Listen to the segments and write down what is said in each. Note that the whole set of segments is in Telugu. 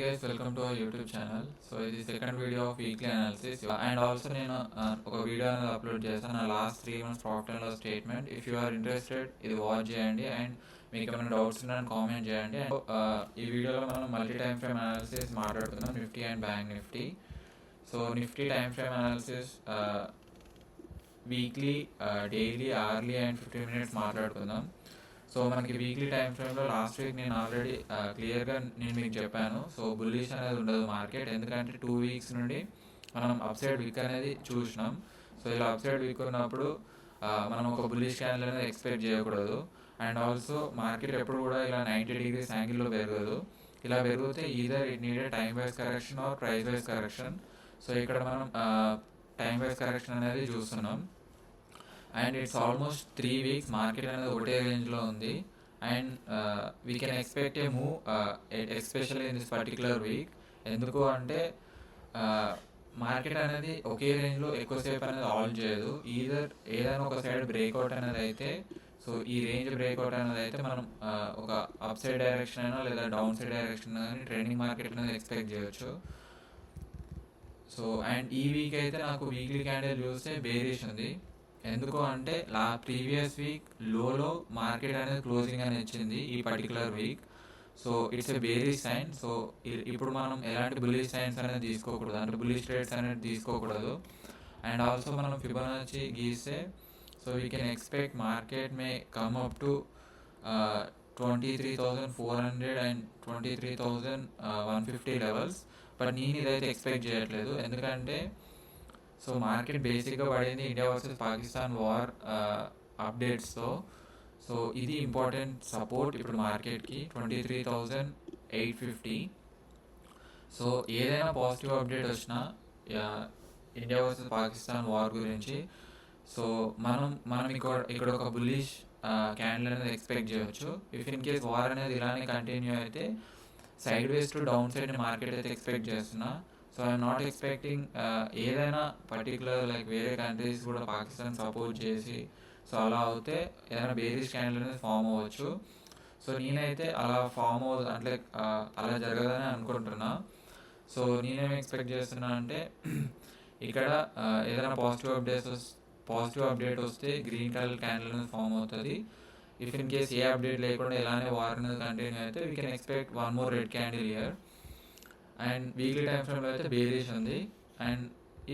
guys, welcome to our YouTube channel. So ఇది second video of weekly analysis and also నేను ఒక వీడియో అనేది అప్లోడ్ చేస్తాను నా last 3 months profit and loss statement. If you are interested ఇది వాచ్ చేయండి అండ్ మీకు ఏమైనా డౌట్స్ ఉన్నాయని కామెంట్ చేయండి. అండ్ ఈ వీడియోలో మనం మల్టీ టైమ్ ఫ్రేమ్ అనాలిసిస్ మాట్లాడుతున్నాం, Nifty and bank Nifty. So Nifty time frame analysis weekly, daily, hourly and 15 minutes మాట్లాడుకుందాం. సో మనకి వీక్లీ టైం ఫ్రేమ్లో లాస్ట్ వీక్ నేను ఆల్రెడీ క్లియర్గా నేను మీకు చెప్పాను. సో బుల్లిష్ అనేది ఉండదు మార్కెట్, ఎందుకంటే 2 weeks నుండి మనం అప్సైడ్ వీక్ అనేది చూసినాం. సో ఇలా అప్సైడ్ వీక్ ఉన్నప్పుడు మనం ఒక బుల్లిష్ క్యాండిల్ అనేది ఎక్స్పెక్ట్ చేయకూడదు. అండ్ ఆల్సో మార్కెట్ ఎప్పుడు కూడా ఇలా 90 degrees యాంగిల్లో పెరగదు. ఇలా పెరిగితే either it needed time wise correction are price wise correction. So ఇక్కడ మనం టైం వైజ్ కరెక్షన్ అనేది చూస్తున్నాం. And it's almost 3 weeks market అనేది ఒకటే రేంజ్లో ఉంది. And we can expect A move especially in this particular week. ఎందుకు అంటే మార్కెట్ అనేది ఒకే రేంజ్లో ఎక్కువసేపు అనేది ఆల్ చేయదు. ఏదైనా ఒక సైడ్ బ్రేక్అవుట్ అనేది అయితే, సో ఈ రేంజ్ బ్రేక్అవుట్ అనేది అయితే మనం ఒక అప్ సైడ్ డైరెక్షన్ అయినా లేదా డౌన్ సైడ్ డైరెక్షన్ కానీ ట్రెండింగ్ మార్కెట్ అనేది ఎక్స్పెక్ట్ చేయొచ్చు. సో అండ్ ఈ వీక్ అయితే నాకు వీక్లీ క్యాండిల్ చూస్తే బేరిష్ ఉంది. ఎందుకు అంటే ప్రీవియస్ వీక్ లోలో మార్కెట్ అనేది క్లోజింగ్ అనేది ఇచ్చింది ఈ particular week. So it's a bearish sign. So ఇప్పుడు మనం ఎలాంటి బుల్లిష్ సైన్స్ అనేది తీసుకోకూడదు, అంటే బుల్లిష్ ట్రేడ్స్ అనేది తీసుకోకూడదు. అండ్ ఆల్సో మనం ఫిబొనాచి గీస్తే, so we can expect market may come up to 23,400 and 23,150 levels. But నేను ఇదైతే ఎక్స్పెక్ట్ చేయట్లేదు, ఎందుకంటే సో మార్కెట్ బేసిక్గా పడింది ఇండియా వర్సెస్ పాకిస్తాన్ వార్ అప్డేట్స్తో. సో ఇది ఇంపార్టెంట్ సపోర్ట్ ఇప్పుడు మార్కెట్కి 23,850. సో ఏదైనా పాజిటివ్ అప్డేట్ వచ్చినా ఇండియా వర్సెస్ పాకిస్తాన్ వార్ గురించి, సో మనం ఇక్కడ ఒక బుల్లిష్ క్యాండిల్ అనేది ఎక్స్పెక్ట్ చేయవచ్చు. ఇఫ్ ఇన్ కేస్ వార్ అనేది ఇలానే కంటిన్యూ అయితే side ways to down side market అయితే ఎక్స్పెక్ట్ చేస్తున్నా. సో ఐఎమ్ నాట్ ఎక్స్పెక్టింగ్ ఏదైనా పర్టికులర్ లైక్ వేరే కంట్రీస్ కూడా పాకిస్తాన్ సపోర్ట్ చేసి సో అలా అవుతే ఏదైనా బేరిష్ క్యాండిల్ అనేది ఫామ్ అవ్వచ్చు. సో నేనైతే అలా ఫామ్ అంటే అలా జరగదని అనుకుంటున్నా. సో నేనేం ఎక్స్పెక్ట్ చేస్తున్నా అంటే ఇక్కడ ఏదైనా పాజిటివ్ అప్డేట్ వస్తే గ్రీన్ కలర్ క్యాండిల్ అనేది ఫామ్ అవుతుంది. If in case A update లేకుండా ఇలానే వార్ అనేది కంటిన్యూ అయితే we can expect one more red candle year. And weekly time ఫ్రేమ్లో అయితే బేరిష్ ఉంది. అండ్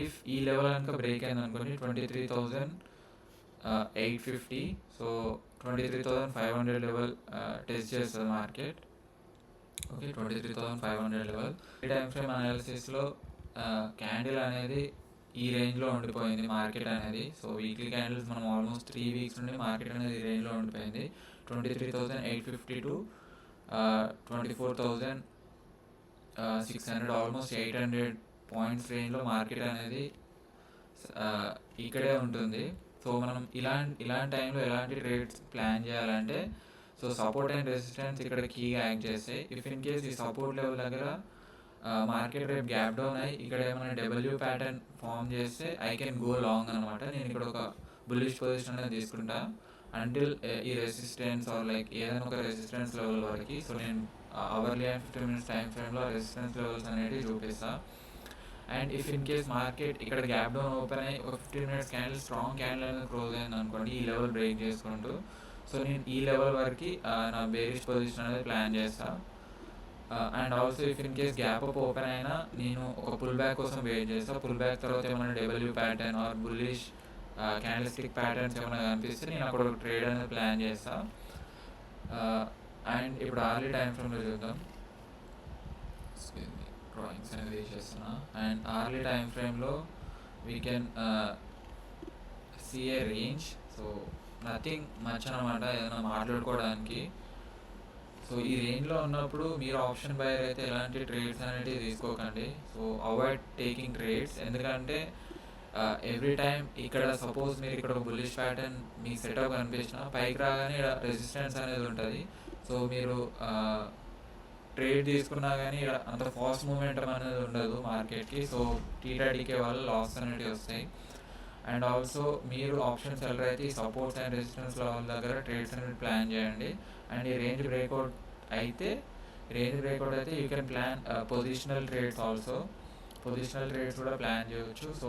ఇఫ్ ఈ లెవెల్ కనుక బ్రేక్ అయింది అనుకోండి 23,850, సో 23,500 లెవెల్ టెస్ట్ చేస్తుంది మార్కెట్. Okay, 23,500 level. ఈ టైం ఫ్రేమ్ అనాలిసిస్లో క్యాండిల్ అనేది ఈ రేంజ్లో ఉండిపోయింది మార్కెట్ అనేది. సో వీక్లీ క్యాండిల్స్ మనం ఆల్మోస్ట్ 3 weeks నుండి మార్కెట్ అనేది ఈ రేంజ్లో ఉండిపోయింది. 23,850 టు 24,600, ఆల్మోస్ట్ 800 పాయింట్స్ రేంజ్లో మార్కెట్ అనేది ఇక్కడే ఉంటుంది. సో మనం ఇలాంటి టైంలో ఎలాంటి ట్రేడ్స్ ప్లాన్ చేయాలంటే, సో సపోర్ట్ అండ్ రెసిస్టెన్స్ ఇక్కడ కీగా యాక్ట్ చేస్తాయి. ఇఫ్ ఇన్ కేస్ ఈ సపోర్ట్ లెవెల్ దగ్గర మార్కెట్ రేపు గ్యాప్ డౌన్ అయ్యి ఇక్కడ ఏమైనా డబ్ల్యూ ప్యాటర్న్ ఫామ్ చేస్తే ఐ కెన్ గో లాంగ్ అనమాట. నేను ఇక్కడ ఒక బుల్లిష్ పొజిషన్ అనేది తీసుకుంటా అంటిల్ ఈ రెసిస్టెన్స్ ఆర్ లైక్ ఏదైనా ఒక రెసిస్టెన్స్ లెవెల్ వరకు. సో నేను అవర్లీ అండ్ 15 minutes టైం ఫ్రేమ్లో రెసిస్టెన్స్ లెవెల్స్ అనేవి చూపిస్తా. And if in case market ఇక్కడ గ్యాప్ డౌన్ ఓపెన్ అయ్యి ఒక 15 minutes క్యాండిల్ స్ట్రాంగ్ క్యాండిల్ అనేది క్లోజ్ అయింది అనుకోండి ఈ లెవెల్ బ్రేక్ చేసుకుంటూ, సో నేను ఈ లెవెల్ వరకు నా బేరిష్ పొజిషన్ అనేది ప్లాన్ చేస్తాను. And also if in case gap up open అయినా నేను ఒక పుల్ బ్యాక్ కోసం వెయిట్ చేస్తాను. పుల్ బ్యాక్ తర్వాత ఏమైనా W pattern or bullish candle stick patterns ఏమైనా కనిపిస్తే నేను అక్కడ ఒక ట్రేడ్ అనేది ప్లాన్ చేస్తాను. అండ్ ఇప్పుడు అర్లీ టైం ఫ్రేమ్లో చూద్దాం. డ్రాయింగ్స్ అనేది చేస్తున్నా. అండ్ అర్లీ టైం ఫ్రేమ్లో we can see a range. So nothing much అనమాట ఏదైనా మాట్లాడుకోవడానికి. సో ఈ రేంజ్లో ఉన్నప్పుడు మీరు ఆప్షన్ బయర్ అయితే ఎలాంటి ట్రేడ్స్ అనేవి తీసుకోకండి. సో అవాయిడ్ టేకింగ్ ట్రేడ్స్, ఎందుకంటే ఎవ్రీ టైం ఇక్కడ సపోజ్ మీరు ఇక్కడ ఒక బుల్లిష్ ప్యాటర్న్ మీ సెటప్ కనిపించిన పైకి రాగానే ఇక్కడ రెసిస్టెన్స్ అనేది ఉంటుంది. సో మీరు ట్రేడ్ తీసుకున్నా కానీ ఇక్కడ అంత ఫాస్ట్ మూమెంట్ అనేది ఉండదు మార్కెట్కి. సో టీటీకే వల్ల లాస్ అనేవి వస్తాయి. అండ్ ఆల్సో మీరు ఆప్షన్ సెల్లర్ అయితే ఈ సపోర్ట్స్ అండ్ రెసిస్టెన్స్ లెవెల్ దగ్గర ట్రేడ్స్ అనేది ప్లాన్ చేయండి. అండ్ ఈ రేంజ్ బ్రేక్అవుట్ అయితే రేంజ్ బ్రేక్అవుట్ అయితే you can plan positional trades also. Positional trades కూడా ప్లాన్ చేయొచ్చు. సో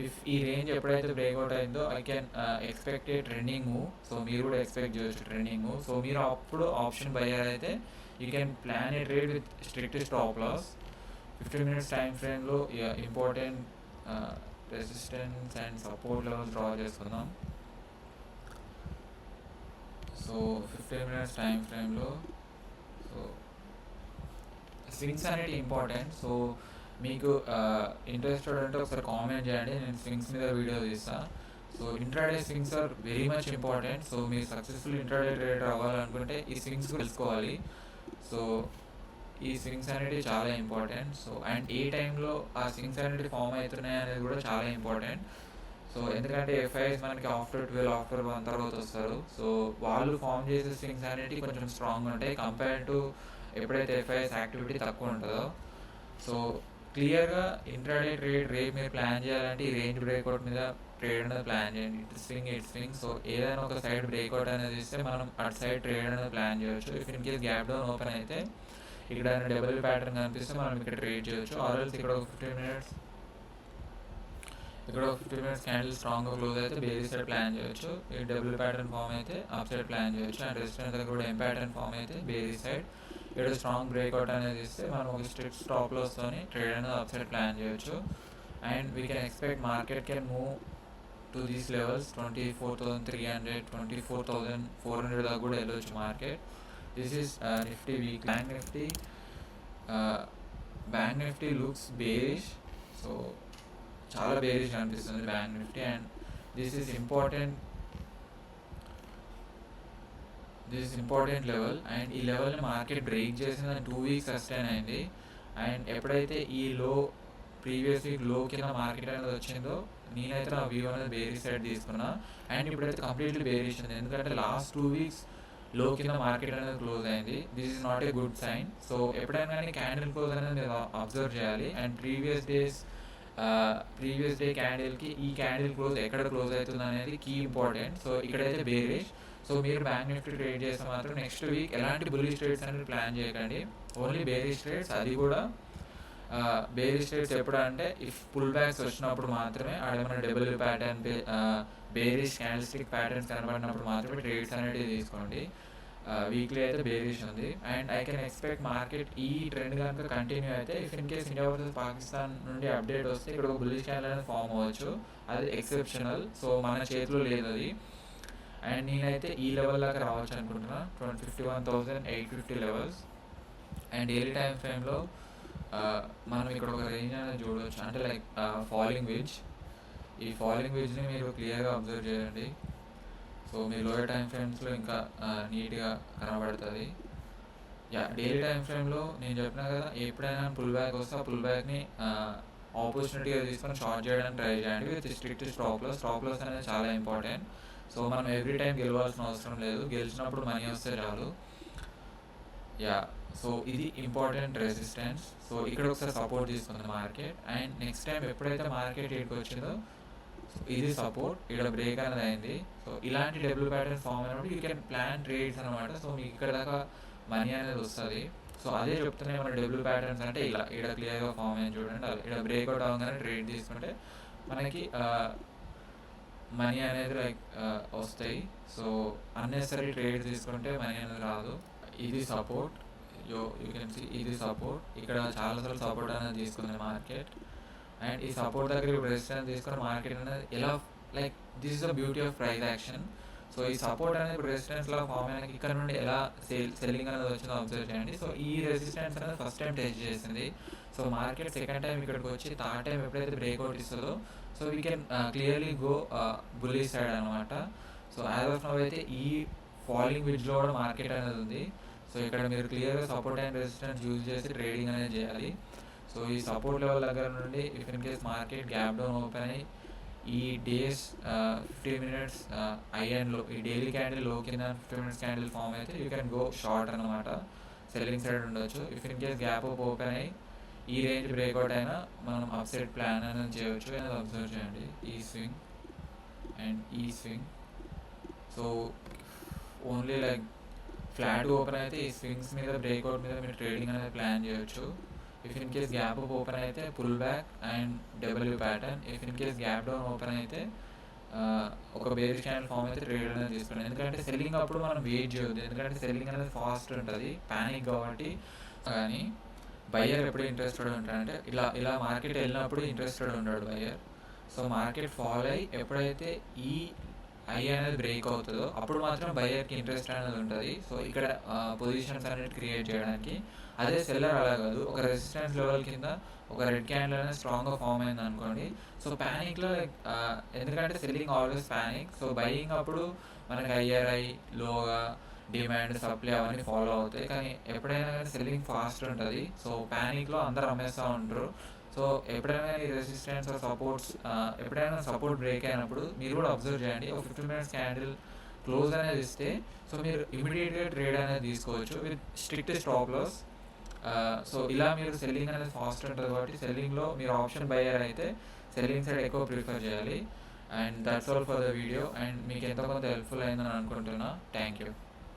ఇఫ్ ఈ రేంజ్ ఎప్పుడైతే బ్రేక్అవుట్ అయిందో I can expect A trending move. So మీరు కూడా ఎక్స్పెక్ట్ చేయొచ్చు ట్రెండింగ్ మూవ్. సో మీరు అప్పుడు ఆప్షన్ బయ్యర్ అయితే you can plan A trade with strict stop loss. 15 minutes time ఫ్రేమ్లో important resistance and support levels draw చేసుకుందాం. సో 15 minutes టైం ఫ్రేమ్లో సో స్వింగ్స్ అనేది ఇంపార్టెంట్. సో మీకు ఇంట్రెస్టెడ్ అంటే ఒకసారి కామెంట్ చేయండి, నేను స్వింగ్స్ మీద వీడియో తీస్తాను. So intraday swings are very much important. So మీరు సక్సెస్ఫుల్ ఇంట్రాడే ట్రేడర్ అవ్వాలనుకుంటే ఈ స్వింగ్స్ తెలుసుకోవాలి. సో ఈ స్వింగ్స్ అనేది చాలా ఇంపార్టెంట్. సో అండ్ ఏ టైంలో ఆ స్వింగ్స్ అనేది ఫామ్ అవుతున్నాయి అనేది కూడా చాలా ఇంపార్టెంట్. సో ఎందుకంటే ఎఫ్ఐఎస్ మనకి ఆఫ్టర్ 12 ఆఫ్టర్ 1 తర్వాత వస్తారు. సో వాళ్ళు ఫామ్ చేసే స్వింగ్స్ అనేవి కొంచెం స్ట్రాంగ్ ఉంటాయి కంపేర్ టు ఎప్పుడైతే ఎఫ్ఐఎస్ యాక్టివిటీ తక్కువ ఉంటుందో. సో క్లియర్గా ఇంట్రాడే ట్రేడ్ రేపు మీరు ప్లాన్ చేయాలంటే ఈ రేంజ్ బ్రేక్అవుట్ మీద ట్రేడ్ అనేది ప్లాన్ చేయండి. It swing. సో ఏదైనా ఒక సైడ్ బ్రేక్అవుట్ అనేది ఇస్తే మనం అటు సైడ్ ట్రేడ్ అనేది ప్లాన్ చేయొచ్చు. If in case gap down open అయితే ఇక్కడ డబుల్ ప్యాటర్న్ కనిపిస్తే మనం ఇక్కడ ట్రేడ్ చేయొచ్చు. ఆర్ఎల్స్ ఇక్కడ ఒక 15 minutes క్యాండిల్ స్ట్రాంగ్గా క్లోజ్ అయితే బేరీ సైడ్ ప్లాన్ చేయొచ్చు. ఈ డబుల్ ప్యాటర్న్ ఫామ్ అయితే అప్ సైడ్ ప్లాన్ చేయొచ్చు. అండ్ రెసిస్టెన్స్ దగ్గర కూడా ఎం ప్యాటర్న్ ఫామ్ అయితే బేరీ సైడ్ ఇక్కడ స్ట్రాంగ్ బ్రేక్అవుట్ అనేది ఇస్తే మనం ఒక స్ట్రిక్ట్ స్టాప్ లాస్తోని ట్రేడ్ అనేది అప్ సైడ్ ప్లాన్ చేయొచ్చు. And we can expect market can move to these levels 24,300 24,400 దాకా కూడా వెళ్ళొచ్చు market. This is Nifty week. Bank Nifty looks bearish. So చాలా బేరిష్ అనిపిస్తుంది bank Nifty. And this is important level. And ఈ లెవెల్ని మార్కెట్ బ్రేక్ చేసిన 2 weeks సస్టైన్ అయింది. అండ్ ఎప్పుడైతే ఈ లో ప్రీవియస్ వీక్ లో కింద మార్కెట్ అనేది వచ్చిందో నేనైతే నా వ్యూ అనేది బేరిష్ సైడ్ తీసుకున్నా. అండ్ ఇప్పుడైతే కంప్లీట్లీ బేరిష్ ఉంది, ఎందుకంటే లాస్ట్ 2 weeks లో కింద మార్కెట్ అనేది క్లోజ్ అయింది. This is not a good sign. So ఎప్పుడైనా కానీ క్యాండిల్ క్లోజ్ అనేది మీరు అబ్జర్వ్ చేయాలి. అండ్ ప్రీవియస్ డే క్యాండిల్కి ఈ క్యాండిల్ క్లోజ్ ఎక్కడ క్లోజ్ అవుతుంది అనేది కీ ఇంపార్టెంట్. సో ఇక్కడైతే బేరిష్. సో మీరు బ్యాంక్ నిఫ్టీ ట్రేడ్ చేస్తే మాత్రం నెక్స్ట్ వీక్ ఎలాంటి బుల్లిష్ ట్రేడ్స్ అనేది ప్లాన్ చేయకండి, ఓన్లీ బేరిష్ ట్రేడ్స్. అది కూడా బేరిష్ ట్రేడ్స్ ఎప్పుడు అంటే ఇఫ్ పుల్ బ్యాక్స్ వచ్చినప్పుడు మాత్రమే, ఆడేమైనా double pattern bearish candle stick patterns కనబడినప్పుడు మాత్రమే ట్రేడ్స్ అనేవి తీసుకోండి. వీక్లీ అయితే బేరిష్ ఉంది. And I can expect market ఈ ట్రెండ్ కనుక కంటిన్యూ అయితే if in case India versus Pakistan నుండి అప్డేట్ వస్తే ఇక్కడ ఒక బుల్లిష్ క్యాండిల్ అనేది ఫామ్ అవ్వచ్చు. అది ఎక్సెప్షనల్. సో మన చేతిలో లేదు అది. అండ్ నేనైతే ఈ లెవెల్ దాకా రావచ్చు అనుకుంటున్నా, 51,850 లెవెల్స్. అండ్ డైలీ టైం ఫ్రేమ్లో మనం ఇక్కడ ఒక రేంజ్ అనేది చూడవచ్చు, అంటే లైక్ ఫాలింగ్ విడ్జ్. ఈ ఫాలింగ్ విడ్జ్ని మీరు క్లియర్గా అబ్జర్వ్ చేయండి. సో మీ లోయర్ టైం ఫ్రేమ్స్లో ఇంకా నీట్గా కనబడుతుంది. డైలీ టైం ఫ్రేమ్లో నేను చెప్పినా కదా, ఎప్పుడైనా పుల్ బ్యాక్ వస్తే ఆ పుల్ బ్యాక్ని ఆపర్చునిటీగా తీసుకొని షార్ట్ చేయడానికి ట్రై చేయండి విత్ స్ట్రిక్ట్ స్టాప్ లాస్ అనేది చాలా ఇంపార్టెంట్. సో మనం ఎవ్రీ టైం గెలవాల్సిన అవసరం లేదు, గెలిచినప్పుడు మనీ వస్తే చాలు. సో ఇది ఇంపార్టెంట్ రెసిస్టెన్స్. సో ఇక్కడ ఒకసారి సపోర్ట్ తీసుకుంది మార్కెట్. అండ్ నెక్స్ట్ టైం ఎప్పుడైతే మార్కెట్ ఇక్కడికి వచ్చిందో ఇది సపోర్ట్, ఇక్కడ బ్రేక్ అనేది అయింది. సో ఇలాంటి డబుల్ ప్యాటర్న్ ఫామ్ అయినప్పుడు యూ కెన్ ప్లాన్ ట్రేడ్స్ అనమాట. సో మీకు ఇక్కడ దాకా మనీ అనేది వస్తుంది. సో అదే చెప్తున్నాయి మన డబుల్ ప్యాటర్న్స్ అంటే ఇలా ఇక్కడ క్లియర్గా ఫామ్ అయింది చూడండి. ఇక్కడ బ్రేక్అవుట్ అవ్వగానే ట్రేడ్ తీసుకుంటే మనకి మనీ అనేది లైక్ వస్తాయి. సో అన్నెసరీ ట్రేడ్ తీసుకుంటే మనీ అనేది రాదు. ఇది సపోర్ట్, యూ కెన్ సీ ఇది సపోర్ట్. ఇక్కడ చాలాసార్లు సపోర్ట్ అనేది తీసుకుంది మార్కెట్. అండ్ ఈ సపోర్ట్ దగ్గర ఇప్పుడు రెసిస్టెన్స్ తీసుకొని మార్కెట్ అనేది ఎలా like this is the beauty of price action. So ఈ సపోర్ట్ అనేది ఇప్పుడు రెసిస్టెన్స్ లా ఫామ్ అయినా ఇక్కడ నుండి ఎలా సెల్లింగ్ అనేది వచ్చిందో అబ్జర్వ్ చేయండి. సో ఈ రెసిస్టెన్స్ అనేది ఫస్ట్ టైం టెస్ట్ చేసింది. సో మార్కెట్ సెకండ్ టైం ఇక్కడికి వచ్చి థర్డ్ టైం ఎప్పుడైతే బ్రేక్అవుట్ ఇస్తుందో so we can clearly go bullish side అనమాట. సో యాజ్ ఆఫ్ నౌ అయితే ఈ ఫాలింగ్ విడ్జ్లో కూడా మార్కెట్ అనేది ఉంది. సో ఇక్కడ మీరు క్లియర్గా సపోర్ట్ అండ్ రెసిస్టెన్స్ యూజ్ చేసి ట్రేడింగ్ అనేది చేయాలి. సో ఈ సపోర్ట్ లెవెల్ దగ్గర నుండి if in case market gap down open అయ్యి ఈ డేస్ 15 minutes ఐ అండ్ లో, ఈ డైలీ క్యాండిల్ లో కింద 15 minutes క్యాండిల్ ఫామ్ అయితే యూ కెన్ గో షార్ట్ అనమాట, సెల్లింగ్ సైడ్ ఉండొచ్చు. If in case gap open అయ్యి ఈ రేంజ్ బ్రేక్అవుట్ అయినా మనం అప్ సైడ్ ప్లాన్ అనేది చేయవచ్చు అనేది అబ్జర్వ్ చేయండి. ఈ స్వింగ్ అండ్ ఈ swing. So only like flat open అయితే ఈ స్వింగ్స్ మీద బ్రేక్అవుట్ మీద మీరు ట్రేడింగ్ అనేది ప్లాన్ చేయొచ్చు. If in case gap up open అయితే pull back and W pattern. If in case gap down open అయితే ఒక బేరిష్ క్యాండిల్ ఫామ్ అయితే ట్రేడ్ అనేది తీసుకోండి. ఎందుకంటే సెల్లింగ్ అప్పుడు మనం వెయిట్ చేయొద్దు, ఎందుకంటే సెల్లింగ్ అనేది ఫాస్ట్ ఉంటుంది, ప్యానిక్ కాబట్టి. కానీ బయ్యర్ ఎప్పుడు ఇంట్రెస్టెడ్ ఉంటాడంటే ఇలా మార్కెట్ వెళ్ళినప్పుడు ఇంట్రెస్టెడ్ ఉంటాడు బయ్యర్. సో మార్కెట్ ఫాల్ అయ్యి ఎప్పుడైతే ఈ ఐ అనేది బ్రేక్ అవుతుందో అప్పుడు మాత్రం బయ్యర్కి ఇంట్రెస్ట్ అనేది ఉంటుంది. సో ఇక్కడ పొజిషన్స్ అనేది క్రియేట్ చేయడానికి. అదే సెల్లర్ అలా కాదు, ఒక రెసిస్టెన్స్ లెవెల్ కింద ఒక రెడ్ క్యాండిల్ అనేది స్ట్రాంగ్గా ఫామ్ అయింది అనుకోండి. సో ప్యానిక్లో ఎందుకంటే selling always panic. So buying అప్పుడు మనకి ఐఆర్ఐ లోగా డిమాండ్ సప్లై అవన్నీ ఫాలో అవుతాయి. కానీ ఎప్పుడైనా కానీ సెల్లింగ్ ఫాస్ట్ ఉంటుంది. సో ప్యానిక్లో అందరూ అమ్మేస్తూ ఉంటారు. సో ఎప్పుడైనా ఈ రెసిస్టెన్స్ సపోర్ట్స్ ఎప్పుడైనా సపోర్ట్ బ్రేక్ అయినప్పుడు మీరు కూడా అబ్జర్వ్ చేయండి. ఒక 15 minutes క్యాండిల్ క్లోజ్ అనేది ఇస్తే సో మీరు ఇమీడియట్గా ట్రేడ్ అనేది తీసుకోవచ్చు with strict stop loss. So ఇలా మీరు సెల్లింగ్ అనేది ఫాస్ట్ ఉంటుంది కాబట్టి సెల్లింగ్లో మీరు ఆప్షన్ బయ్యర్ అయితే సెల్లింగ్ సైడ్ ఎక్కువ ప్రిఫర్ చేయాలి. And that's all for the video. And మీకు ఎంతో కొంత హెల్ప్ఫుల్ అయిందని అనుకుంటున్నా. Thank you.